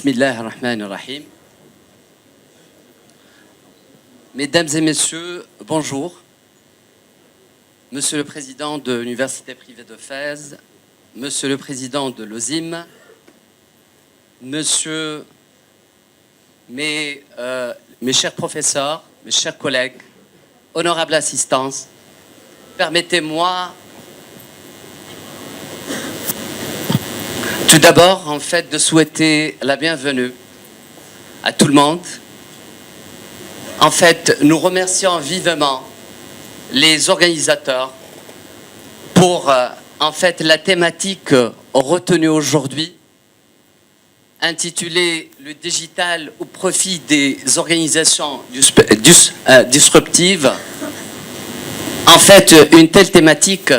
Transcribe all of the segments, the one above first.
Bismillah ar-Rahman ar-Rahim. Mesdames et messieurs, bonjour. Monsieur le président de l'Université privée de Fès, monsieur le président de l'OSIM, monsieur, mes chers professeurs, mes chers collègues, honorable assistance, permettez-moi tout d'abord, en fait, de souhaiter la bienvenue à tout le monde. En fait, nous remercions vivement les organisateurs pour, en fait, la thématique retenue aujourd'hui, intitulée « Le digital au profit des organisations disruptives ». En fait, une telle thématique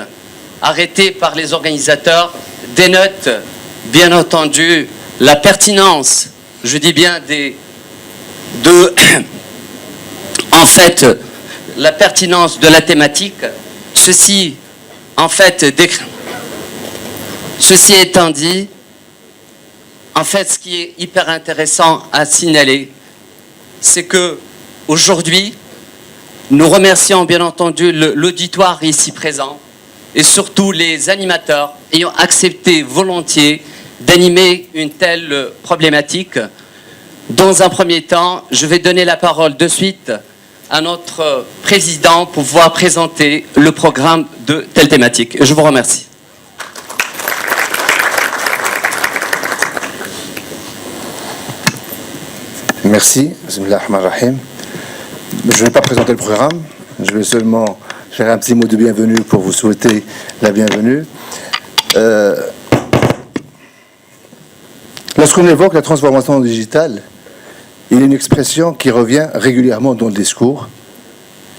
arrêtée par les organisateurs dénote bien entendu la pertinence, je dis bien en fait, la pertinence de la thématique. Ceci étant dit, en fait, ce qui est hyper intéressant à signaler, c'est que aujourd'hui, nous remercions bien entendu l'auditoire ici présent et surtout les animateurs ayant accepté volontiers d'animer une telle problématique. Dans un premier temps, je vais donner la parole de suite à notre président pour pouvoir présenter le programme de telle thématique. Je vous remercie. Merci. Bismillah ar-Rahman ar-Rahim. Je ne vais pas présenter le programme, je vais seulement faire un petit mot de bienvenue pour vous souhaiter la bienvenue. Lorsqu'on évoque la transformation digitale, il y a une expression qui revient régulièrement dans le discours,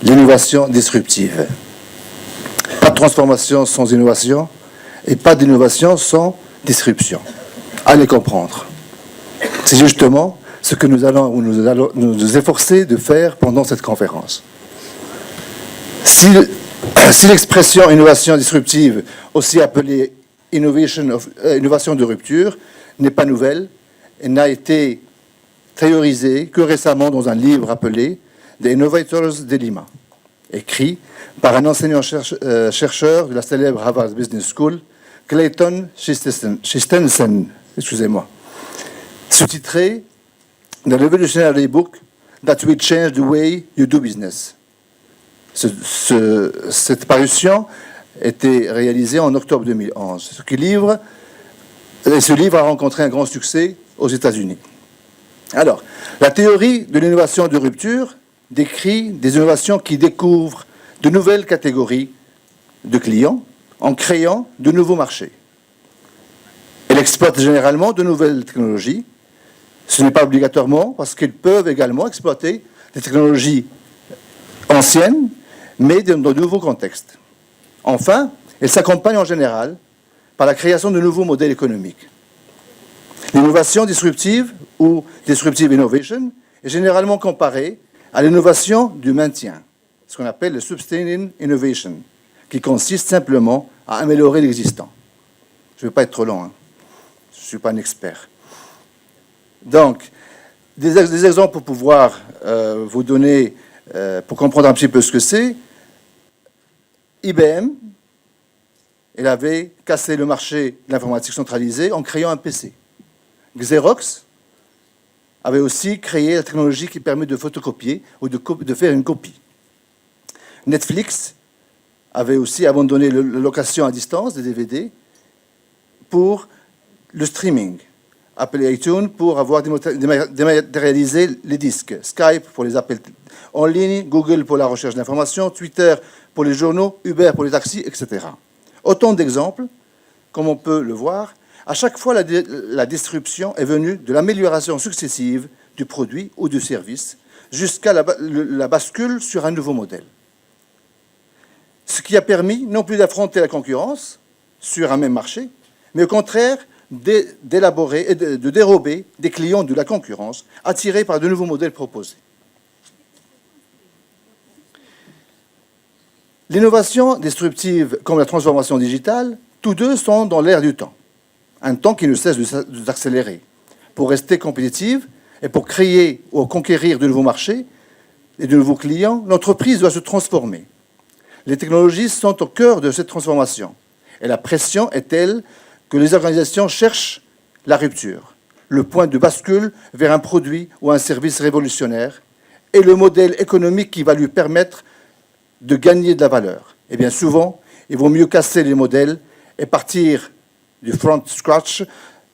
l'innovation disruptive. Pas de transformation sans innovation et pas d'innovation sans disruption. Allez comprendre. C'est justement ce que nous allons nous efforcer de faire pendant cette conférence. Si l'expression innovation disruptive, aussi appelée innovation de rupture, n'est pas nouvelle, elle n'a été théorisée que récemment dans un livre appelé The Innovators Dilemma, écrit par un enseignant-chercheur de la célèbre Harvard Business School, Clayton Christensen, sous-titré The Revolutionary Book That Will Change the Way You Do Business. Cette parution était réalisée en octobre 2011. Ce livre a rencontré un grand succès aux États-Unis. Alors, la théorie de l'innovation de rupture décrit des innovations qui découvrent de nouvelles catégories de clients en créant de nouveaux marchés. Elle exploite généralement de nouvelles technologies. Ce n'est pas obligatoirement parce qu'ils peuvent également exploiter des technologies anciennes, mais dans de nouveaux contextes. Enfin, elle s'accompagne en général par la création de nouveaux modèles économiques. L'innovation disruptive ou disruptive innovation est généralement comparée à l'innovation du maintien, ce qu'on appelle le sustaining innovation, qui consiste simplement à améliorer l'existant. Je ne vais pas être trop long, je ne suis pas un expert. Donc, des exemples pour pouvoir vous donner, pour comprendre un petit peu ce que c'est. IBM, elle avait cassé le marché de l'informatique centralisée en créant un PC. Xerox avait aussi créé la technologie qui permet de photocopier ou de faire une copie. Netflix avait aussi abandonné la location à distance des DVD pour le streaming. Apple iTunes pour avoir dématérialisé les disques, Skype pour les appels en ligne, Google pour la recherche d'informations, Twitter pour les journaux, Uber pour les taxis, etc. Autant d'exemples, comme on peut le voir, à chaque fois la disruption est venue de l'amélioration successive du produit ou du service jusqu'à la bascule sur un nouveau modèle. Ce qui a permis non plus d'affronter la concurrence sur un même marché, mais au contraire d'élaborer et de dérober des clients de la concurrence attirés par de nouveaux modèles proposés. L'innovation disruptive comme la transformation digitale, tous deux sont dans l'air du temps, un temps qui ne cesse d'accélérer. Pour rester compétitive et pour créer ou conquérir de nouveaux marchés et de nouveaux clients, l'entreprise doit se transformer. Les technologies sont au cœur de cette transformation. Et la pression est telle que les organisations cherchent la rupture, le point de bascule vers un produit ou un service révolutionnaire et le modèle économique qui va lui permettre de gagner de la valeur. Et bien souvent, il vaut mieux casser les modèles et partir du front scratch,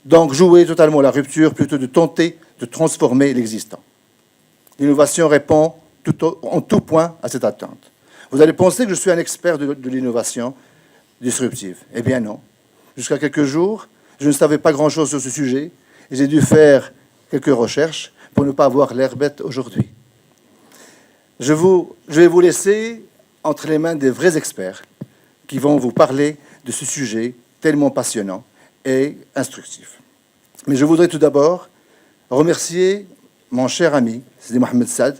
donc jouer totalement la rupture plutôt que de tenter de transformer l'existant. L'innovation répond en tout point à cette attente. Vous allez penser que je suis un expert de l'innovation disruptive. Eh bien non. Jusqu'à quelques jours, je ne savais pas grand-chose sur ce sujet et j'ai dû faire quelques recherches pour ne pas avoir l'air bête aujourd'hui. Je vais vous laisser entre les mains des vrais experts qui vont vous parler de ce sujet tellement passionnant et instructif. Mais je voudrais tout d'abord remercier mon cher ami, Sidi Mohamed Saad,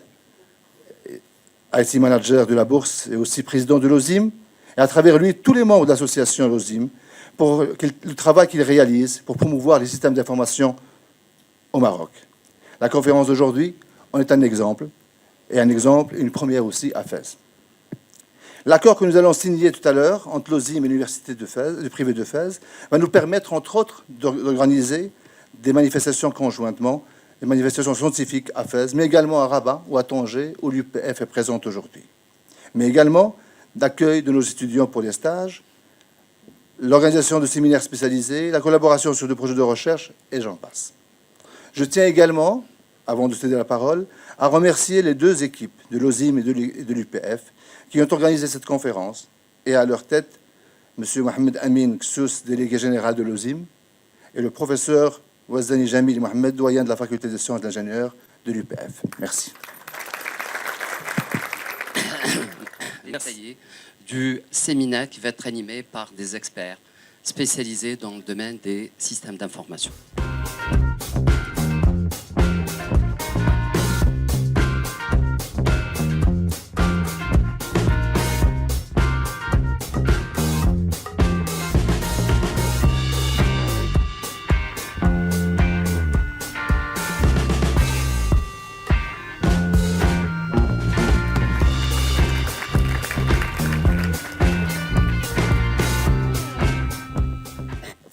IT manager de la Bourse et aussi président de l'OSIM, et à travers lui, tous les membres de l'association l'OSIM, pour le travail qu'ils réalisent pour promouvoir les systèmes d'information au Maroc. La conférence d'aujourd'hui en est un exemple, et une première aussi à Fès. L'accord que nous allons signer tout à l'heure entre l'OSIM et l'Université privée de Fès va nous permettre, entre autres, d'organiser des manifestations conjointement, des manifestations scientifiques à Fès, mais également à Rabat ou à Tanger, où l'UPF est présente aujourd'hui. Mais également d'accueil de nos étudiants pour les stages, l'organisation de séminaires spécialisés, la collaboration sur des projets de recherche, et j'en passe. Je tiens également, avant de céder la parole, à remercier les deux équipes de l'OSIM et de l'UPF qui ont organisé cette conférence, et à leur tête, M. Mohamed Amin Ksous, délégué général de l'OSIM, et le professeur Ouazdani Jamil Mohamed, doyen de la faculté des sciences de l'ingénieur de l'UPF. Merci. Du séminaire qui va être animé par des experts spécialisés dans le domaine des systèmes d'information.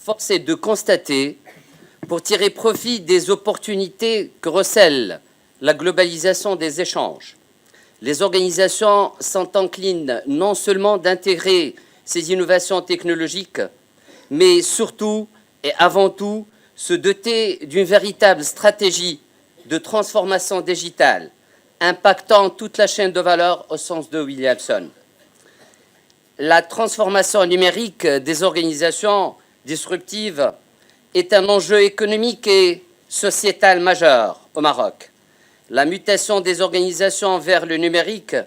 Force est de constater, pour tirer profit des opportunités que recèle la globalisation des échanges, les organisations sont enclines non seulement d'intégrer ces innovations technologiques, mais surtout et avant tout se doter d'une véritable stratégie de transformation digitale impactant toute la chaîne de valeur au sens de Williamson. La transformation numérique des organisations disruptive est un enjeu économique et sociétal majeur au Maroc. La mutation des organisations vers le numérique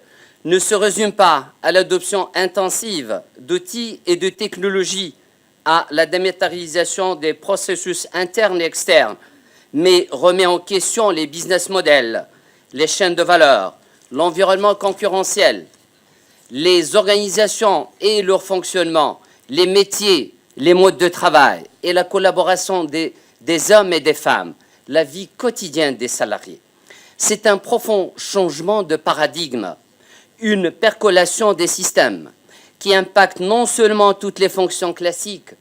ne se résume pas à l'adoption intensive d'outils et de technologies, à la dématérialisation des processus internes et externes, mais remet en question les business models, les chaînes de valeur, l'environnement concurrentiel, les organisations et leur fonctionnement, les métiers, les modes de travail et la collaboration des hommes et des femmes, la vie quotidienne des salariés. C'est un profond changement de paradigme, une percolation des systèmes qui impacte non seulement toutes les fonctions classiques,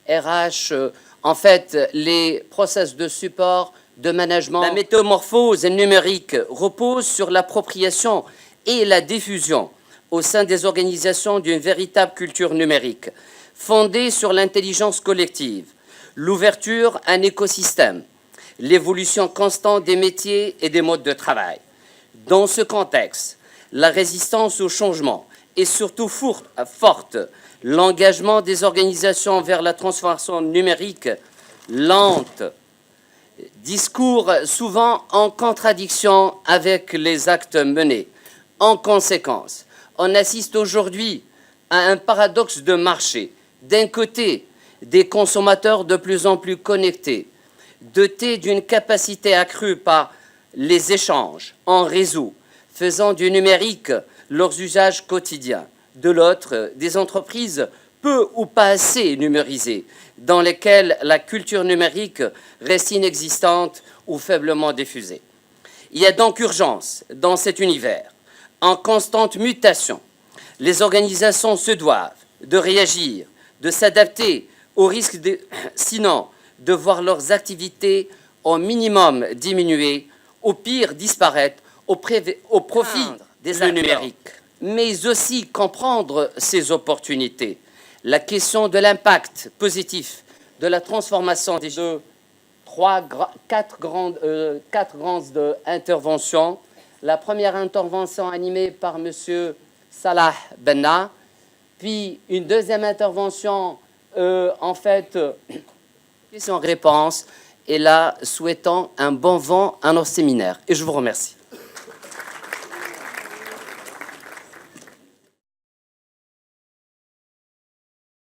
RH, en fait, les process de support, de management. La métamorphose numérique repose sur l'appropriation et la diffusion au sein des organisations d'une véritable culture numérique, fondée sur l'intelligence collective, l'ouverture à un écosystème, l'évolution constante des métiers et des modes de travail. Dans ce contexte, la résistance au changement est surtout forte. L'engagement des organisations vers la transformation numérique lente, discours souvent en contradiction avec les actes menés. En conséquence, on assiste aujourd'hui à un paradoxe de marché. D'un côté, des consommateurs de plus en plus connectés, dotés d'une capacité accrue par les échanges en réseau, faisant du numérique leurs usages quotidiens. De l'autre, des entreprises peu ou pas assez numérisés, dans lesquels la culture numérique reste inexistante ou faiblement diffusée. Il y a donc urgence dans cet univers, en constante mutation. Les organisations se doivent de réagir, de s'adapter au risque, sinon de voir leurs activités au minimum diminuer, au pire disparaître, au profit des numériques, mais aussi comprendre ces opportunités. La question de l'impact positif de la transformation des jeux, quatre grandes interventions. La première intervention animée par M. Salah Benna, puis une deuxième intervention, question-réponse, et là, souhaitant un bon vent à nos séminaires. Et je vous remercie.